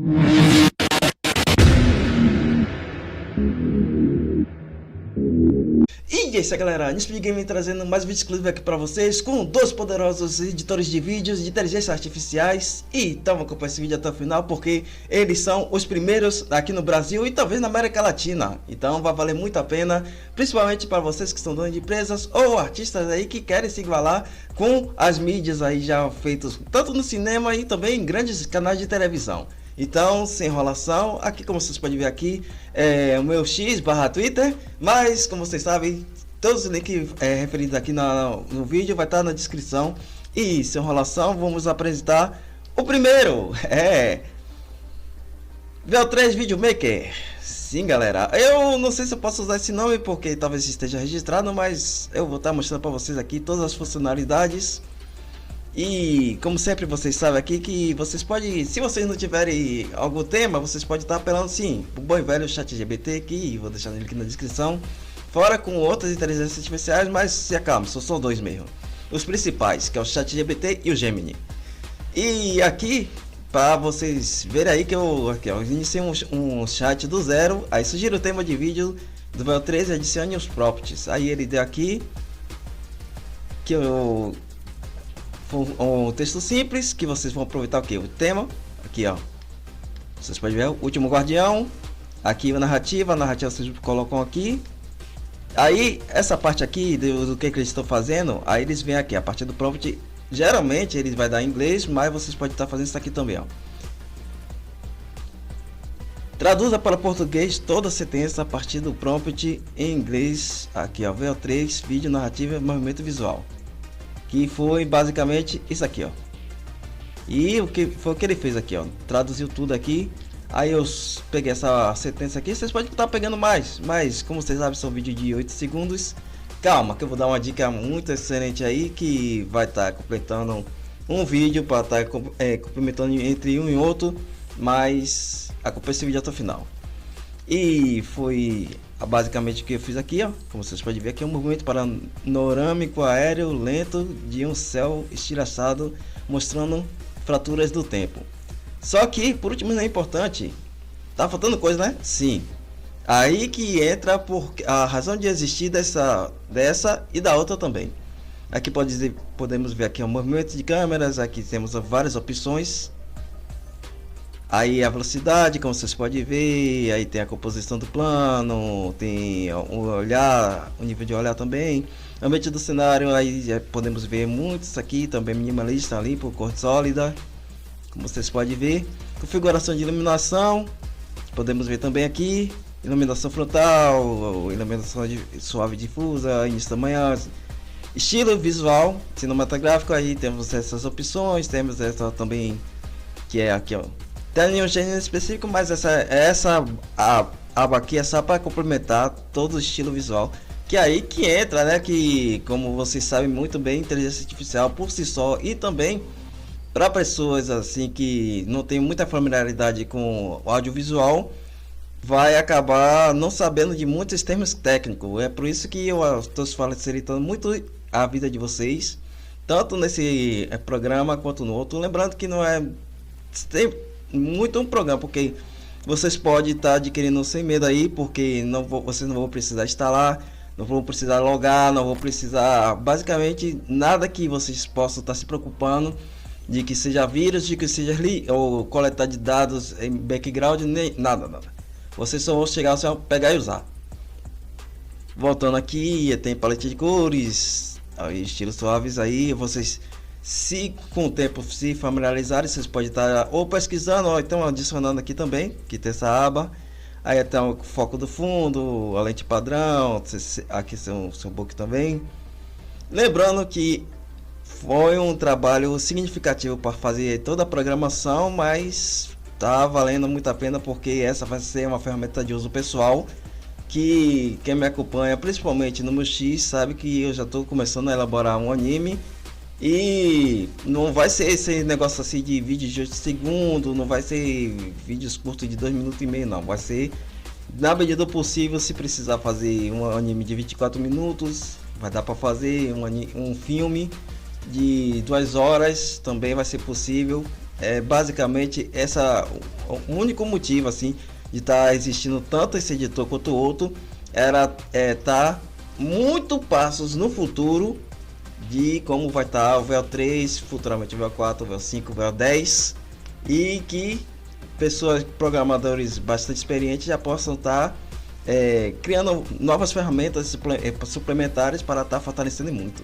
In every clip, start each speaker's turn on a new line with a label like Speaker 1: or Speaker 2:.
Speaker 1: E é isso aí, galera, Nisp Game trazendo mais vídeos exclusivos aqui pra vocês com dois poderosos editores de vídeos de inteligência artificiais. E então acompanhar esse vídeo até o final porque eles são os primeiros aqui no Brasil e talvez na América Latina. Então vai valer muito a pena, principalmente para vocês que são donos de empresas ou artistas aí que querem se igualar com as mídias aí já feitas tanto no cinema e também em grandes canais de televisão. Então, sem enrolação, aqui como vocês podem ver aqui é o meu X/Twitter, mas como vocês sabem, todos os links referidos aqui no vídeo vai estar na descrição. E sem enrolação, vamos apresentar o primeiro, VO3 Videomaker. Sim, galera, eu não sei se eu posso usar esse nome porque talvez esteja registrado, mas eu vou estar mostrando para vocês aqui todas as funcionalidades. E como sempre vocês sabem aqui que vocês podem, se vocês não tiverem algum tema, vocês podem estar apelando sim o bom e velho ChatGPT aqui, vou deixar ele aqui na descrição, fora com outras inteligências artificiais, mas se acalme, são dois mesmo, os principais, que é o ChatGPT e o Gemini. E aqui, para vocês verem aí que eu iniciei um chat do zero, aí sugiro o tema de vídeo do VO3 e adicione os prompts, aí ele deu aqui, que eu... um texto simples que vocês vão aproveitar o que? O tema, aqui ó, vocês podem ver o último guardião, aqui a narrativa vocês colocam aqui, aí essa parte aqui do que eles estão fazendo, aí eles vêm aqui, a partir do prompt, geralmente eles vai dar em inglês, mas vocês podem estar fazendo isso aqui também ó. Traduza para português toda a sentença a partir do prompt em inglês, aqui ó, VO3, vídeo, narrativa, movimento visual. Que foi basicamente isso aqui ó. E o que foi o que ele fez aqui ó, traduziu tudo aqui. Aí eu peguei essa sentença aqui, vocês podem estar pegando mais, mas como vocês sabem são vídeos de 8 segundos. Calma que eu vou dar uma dica muito excelente aí, que vai estar completando um vídeo para estar complementando entre um e outro, mas acompanhe esse vídeo até o final. E foi basicamente o que eu fiz aqui ó, como vocês podem ver aqui, um movimento panorâmico aéreo lento de um céu estilhaçado mostrando fraturas do tempo. Só que por último não é importante, tá faltando coisa, né? Sim, aí que entra por a razão de existir dessa e da outra também. Aqui podemos ver aqui o movimento de câmeras, aqui temos várias opções. Aí a velocidade, como vocês podem ver, aí tem a composição do plano, tem o olhar, o nível de olhar também. Ambiente do cenário, aí já podemos ver muitos aqui, também minimalista ali por cor sólida, como vocês podem ver. Configuração de iluminação, podemos ver também aqui, iluminação frontal, iluminação suave difusa, início da manhã, estilo visual, cinematográfico, aí temos essas opções, temos essa também, que é aqui ó. Tem nenhum gênero específico, mas essa aba aqui é só para complementar todo o estilo visual. Que é aí que entra, né? Que como vocês sabem muito bem, inteligência artificial por si só e também para pessoas assim que não tem muita familiaridade com o audiovisual, vai acabar não sabendo de muitos termos técnicos. É por isso que eu estou facilitando muito a vida de vocês, tanto nesse programa quanto no outro. Lembrando que não é muito um programa, porque vocês podem estar adquirindo sem medo aí, porque vocês não vão precisar instalar, não vão precisar logar, não vão precisar basicamente nada que vocês possam estar se preocupando de que seja vírus, de que seja ou coletar de dados em background, nem nada. Vocês só vão chegar, só pegar e usar. Voltando aqui, tem paleta de cores, estilos suaves aí, vocês se com o tempo se familiarizarem, vocês podem estar ou pesquisando ou então adicionando aqui também, que tem essa aba. Aí até o foco do fundo, a lente padrão, aqui seu book também. Lembrando que foi um trabalho significativo para fazer toda a programação, mas tá valendo muito a pena porque essa vai ser uma ferramenta de uso pessoal. Que quem me acompanha, principalmente no meu X, sabe que eu já estou começando a elaborar um anime. E não vai ser esse negócio assim de vídeo de 8 segundos, não vai ser vídeos curtos de 2 minutos e meio, não. Vai ser na medida do possível. Se precisar fazer um anime de 24 minutos, vai dar para fazer um filme de 2 horas, também vai ser possível. basicamente o único motivo assim de estar existindo tanto esse editor quanto o outro era tá muito passos no futuro de como vai estar o VEO 3, futuramente o VEO 4, o VEO 5, o VEO 10, e que pessoas, programadores bastante experientes já possam estar criando novas ferramentas suplementares para estar fortalecendo muito.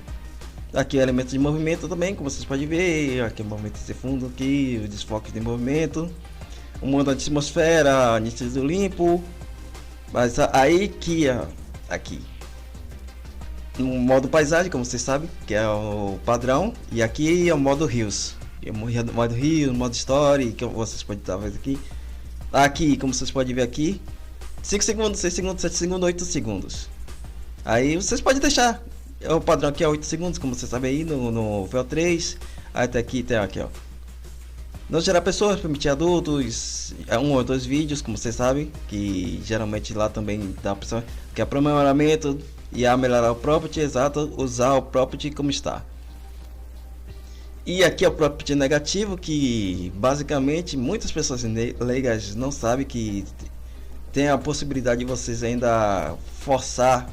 Speaker 1: Aqui é elementos de movimento também, como vocês podem ver, aqui o movimento de fundo, aqui o desfoque de movimento, o mundo da atmosfera, nítido limpo, mas aí que aqui no modo paisagem, como vocês sabem, que é o padrão, e aqui é o modo rios, modo rio, modo story, que vocês podem estar vendo aqui, como vocês podem ver aqui, 5 segundos, 6 segundos, 7 segundos, 8 segundos. Aí vocês podem deixar. O padrão aqui é 8 segundos, como vocês sabem aí no VEO 3. Aí até aqui tem aqui, ó. Não gerar pessoas, permitir adultos. É 1 ou 2 vídeos, como vocês sabem. Que geralmente lá também dá a opção que é aprimoramento e a melhorar o property, exato, usar o property como está. E aqui é o property negativo, que basicamente muitas pessoas leigas não sabem que tem a possibilidade de vocês ainda forçar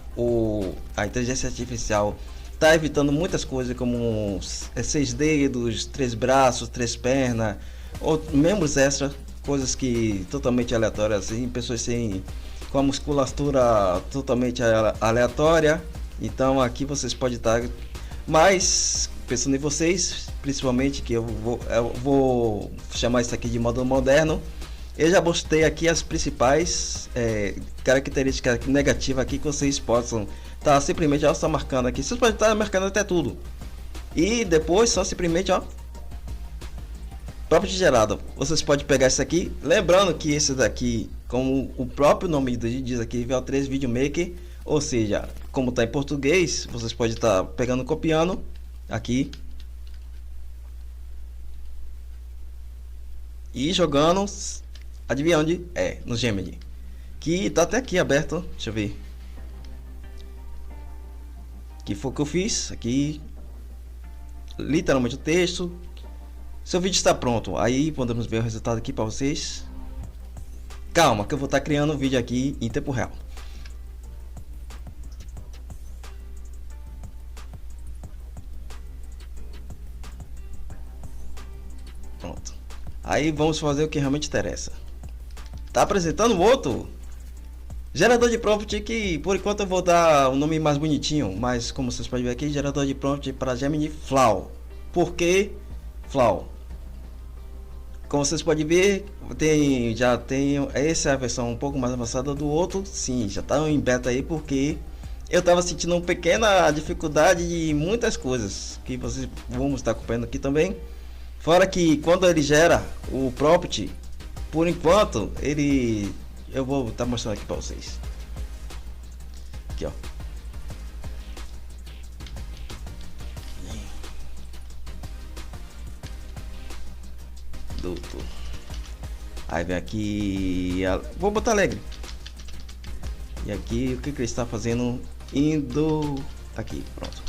Speaker 1: a inteligência artificial tá evitando muitas coisas como 6 dedos, 3 braços, 3 pernas, ou membros extra, coisas que totalmente aleatórias, assim, pessoas com a musculatura totalmente aleatória. Então aqui vocês podem estar, mas pensando em vocês, principalmente, que eu vou chamar isso aqui de modo moderno. Eu já postei aqui as principais características negativas aqui que vocês possam estar simplesmente só marcando aqui. Vocês podem estar marcando até tudo. E depois só simplesmente property gerado. Vocês podem pegar isso aqui. Lembrando que esse daqui, como o próprio nome diz aqui, VEO 3 Video Maker. Ou seja, como está em português, vocês podem estar pegando, copiando aqui. E jogando. Adivinha onde? No Gemini. Que tá até aqui aberto. Deixa eu ver. Que foi o que eu fiz. Aqui. Literalmente o texto. Seu vídeo está pronto. Aí podemos ver o resultado aqui para vocês. Calma, que eu vou estar criando um vídeo aqui em tempo real. Pronto. Aí vamos fazer o que realmente interessa. Tá apresentando outro gerador de prompt, que por enquanto eu vou dar um nome mais bonitinho, mas como vocês podem ver aqui, gerador de prompt para Gemini Flow. Por que Flow? Como vocês podem ver, já tem essa é a versão um pouco mais avançada do outro. Sim, já tá em beta aí, porque eu tava sentindo uma pequena dificuldade de muitas coisas que vocês vão estar acompanhando aqui também. Fora que quando ele gera o prompt, por enquanto, eu vou estar mostrando aqui para vocês. Aqui, ó. Doutor. Aí vem aqui, vou botar alegre. E aqui o que ele está fazendo? Indo aqui, pronto.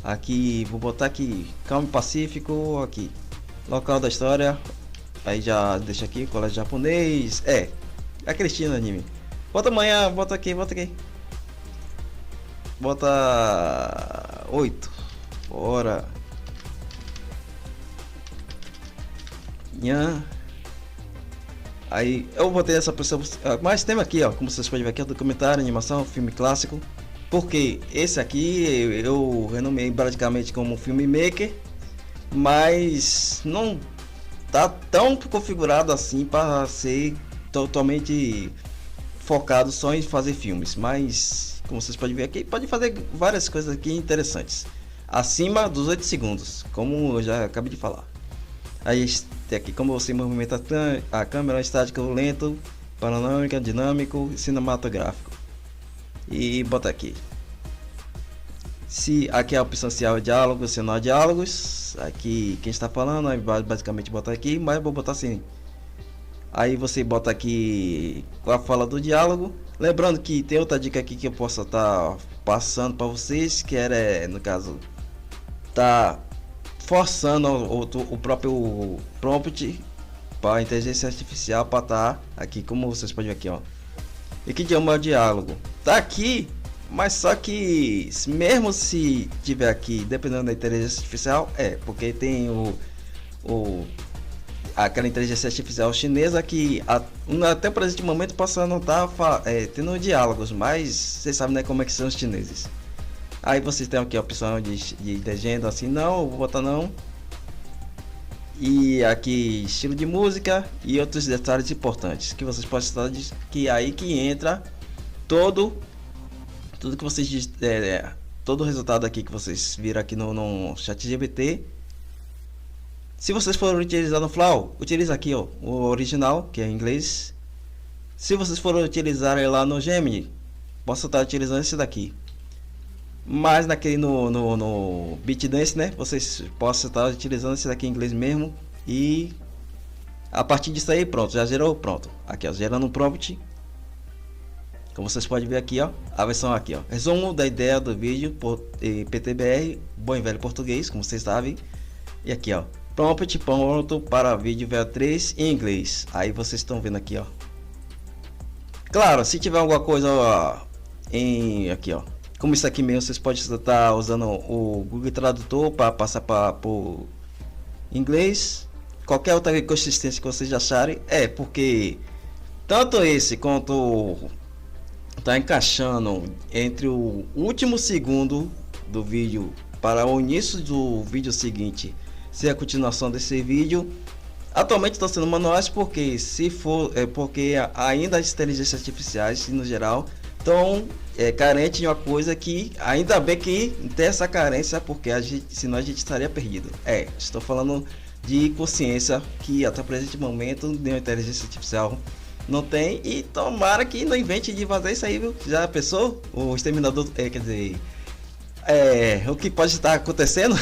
Speaker 1: Aqui vou botar aqui, calmo pacífico, aqui. Local da história. Aí já deixa aqui, colégio japonês. A Cristina anime. Bota amanhã, bota aqui. Bota 8. Bora. Aí eu botei essa pessoa. Mas tem aqui, ó, como vocês podem ver aqui, documentário, animação, filme clássico. Porque esse aqui eu renomeei praticamente como filme maker, mas não tá tão configurado assim para ser totalmente focado só em fazer filmes. Mas como vocês podem ver aqui, pode fazer várias coisas aqui interessantes acima dos 8 segundos, como eu já acabei de falar. Aí tem aqui como você movimenta a câmera, estática, lento, panorâmica, dinâmico, cinematográfico. E bota aqui. Se aqui é a opção se há diálogos, se não há diálogos. Aqui quem está falando, aí basicamente botar aqui, mas eu vou botar assim. Aí você bota aqui com a fala do diálogo. Lembrando que tem outra dica aqui que eu posso estar passando para vocês, que era, no caso, tá forçando o próprio prompt para a inteligência artificial para estar aqui, como vocês podem ver aqui, ó. E que idioma é o diálogo? Tá aqui, mas só que mesmo se tiver aqui, dependendo da inteligência artificial, porque tem aquela inteligência artificial chinesa que até o presente momento possa não estar tendo diálogos, mas vocês sabem, né, como é que são os chineses. Aí vocês têm aqui a opção de legenda, assim, não, vou botar não. E aqui estilo de música e outros detalhes importantes que vocês podem estar, que aí que entra tudo que vocês todo o resultado aqui que vocês viram aqui no ChatGPT. Se vocês forem utilizar no Flow, utiliza aqui, ó, o original, que é em inglês. Se vocês forem utilizar lá no Gemini, posso estar utilizando esse daqui. Mas naquele no ByteDance, né, vocês possam estar utilizando esse daqui em inglês mesmo. E a partir disso aí, pronto, já gerou, pronto. Aqui, ó, gerando um prompt. Como vocês podem ver aqui, ó, a versão aqui, ó, resumo da ideia do vídeo por PTBR, bom e velho português, como vocês sabem. E aqui, ó, prompt pronto para vídeo VO3 em inglês. Aí vocês estão vendo aqui, ó. Claro, se tiver alguma coisa, ó, aqui, ó, como isso aqui mesmo, vocês podem estar usando o Google Tradutor para passar para o inglês. Qualquer outra consistência que vocês acharem, porque tanto esse quanto tá encaixando entre o último segundo do vídeo para o início do vídeo seguinte ser a continuação desse vídeo. Atualmente estão sendo manuais porque porque ainda as inteligências artificiais no geral estão carentes de uma coisa que ainda bem que tem essa carência, porque senão a gente estaria perdido. Estou falando de consciência que até o presente momento nenhuma inteligência artificial não tem, e tomara que não invente de fazer isso aí, viu? Já pensou? O exterminador, quer dizer, o que pode estar acontecendo?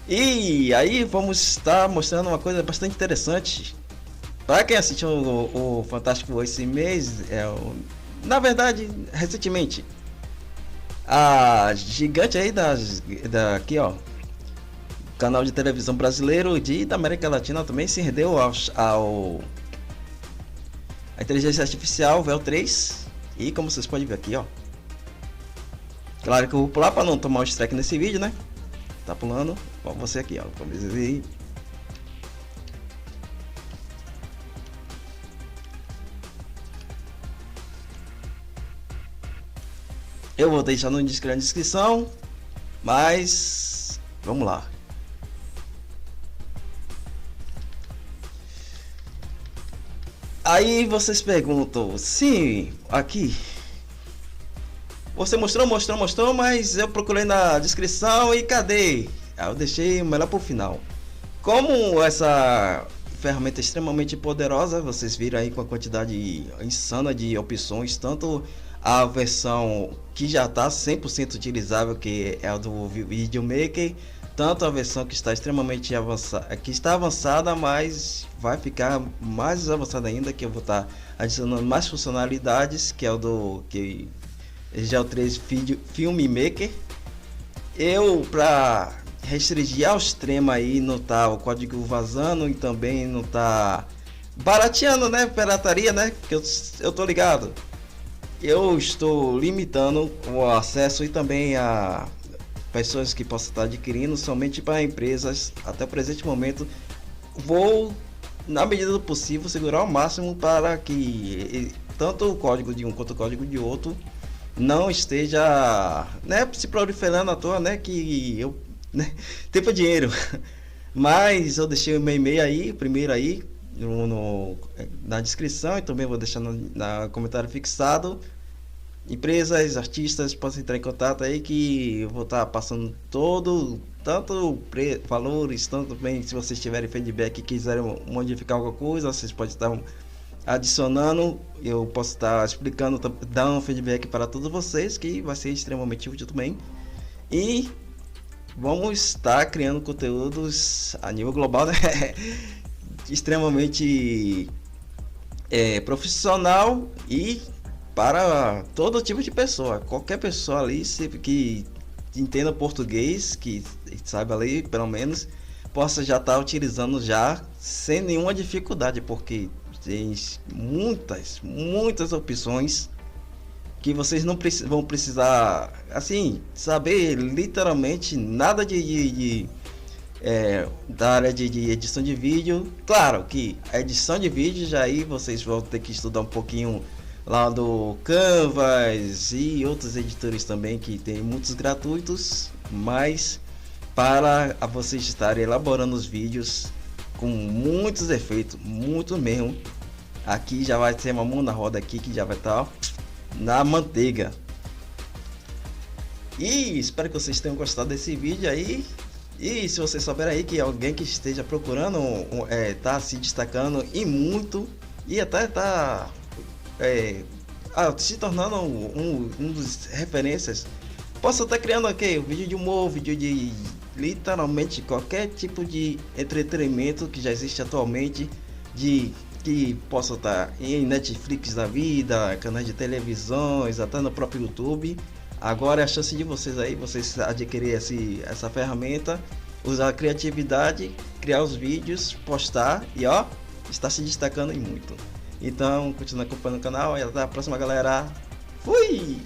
Speaker 1: E aí vamos estar mostrando uma coisa bastante interessante. Para quem assistiu o Fantástico esse mês, na verdade, recentemente, a gigante aí aqui, ó, canal de televisão brasileiro da América Latina também se rendeu a inteligência artificial VO3. E como vocês podem ver aqui, ó, claro que eu vou pular para não tomar um strike nesse vídeo, né? Tá pulando, ó, você aqui, ó, como vocês. Eu vou deixar no link na descrição, mas vamos lá. Aí vocês perguntam, sim, aqui você mostrou, mas eu procurei na descrição e cadê? Aí eu deixei o melhor pro final. Como essa ferramenta é extremamente poderosa, vocês viram aí com a quantidade insana de opções, tanto a versão que já está 100% utilizável, que é a do VideoMaker, tanto a versão que está extremamente avançada, mas vai ficar mais avançada ainda, que eu vou estar adicionando mais funcionalidades, que é o do GL3 Filmmaker. Eu, para restringir ao extremo aí, não tá o código vazando e também não tá barateando, né, pirataria, né, que eu tô ligado. Eu estou limitando o acesso e também a pessoas que possam estar adquirindo somente para empresas. Até o presente momento vou, na medida do possível, segurar ao máximo para que tanto o código de um quanto o código de outro não esteja, né, se proliferando à toa, né, que eu, né, tempo dinheiro. Mas eu deixei o meu e-mail aí, primeiro aí na descrição, e também vou deixar no comentário fixado. Empresas, artistas, possam entrar em contato aí, que eu vou estar passando tanto valores, tanto bem, se vocês tiverem feedback e quiserem modificar alguma coisa, vocês podem estar adicionando, eu posso estar explicando, dando um feedback para todos vocês, que vai ser extremamente útil também. E vamos estar criando conteúdos a nível global, né? Extremamente profissional e para todo tipo de pessoa, qualquer pessoa ali que entenda português, que saiba ler pelo menos, possa já estar utilizando já sem nenhuma dificuldade, porque tem muitas opções que vocês não vão precisar, assim, saber literalmente nada da área de edição de vídeo. Claro que a edição de vídeo já aí vocês vão ter que estudar um pouquinho lá do Canvas e outros editores também, que tem muitos gratuitos, mas para vocês estarem elaborando os vídeos com muitos efeitos, muito mesmo, aqui já vai ser uma mão na roda aqui, que já vai estar na manteiga. E espero que vocês tenham gostado desse vídeo aí. E se vocês souberem aí que alguém que esteja procurando, tá se destacando e muito, e até tá se tornando um dos referências, posso estar criando aqui vídeo de humor, vídeo de literalmente qualquer tipo de entretenimento que já existe atualmente, que possa estar em Netflix da vida, canais de televisões, até no próprio YouTube. Agora é a chance de vocês aí, vocês adquirir essa ferramenta, usar a criatividade, criar os vídeos, postar e ó, está se destacando em muito. Então, continue acompanhando o canal e até a próxima, galera. Fui!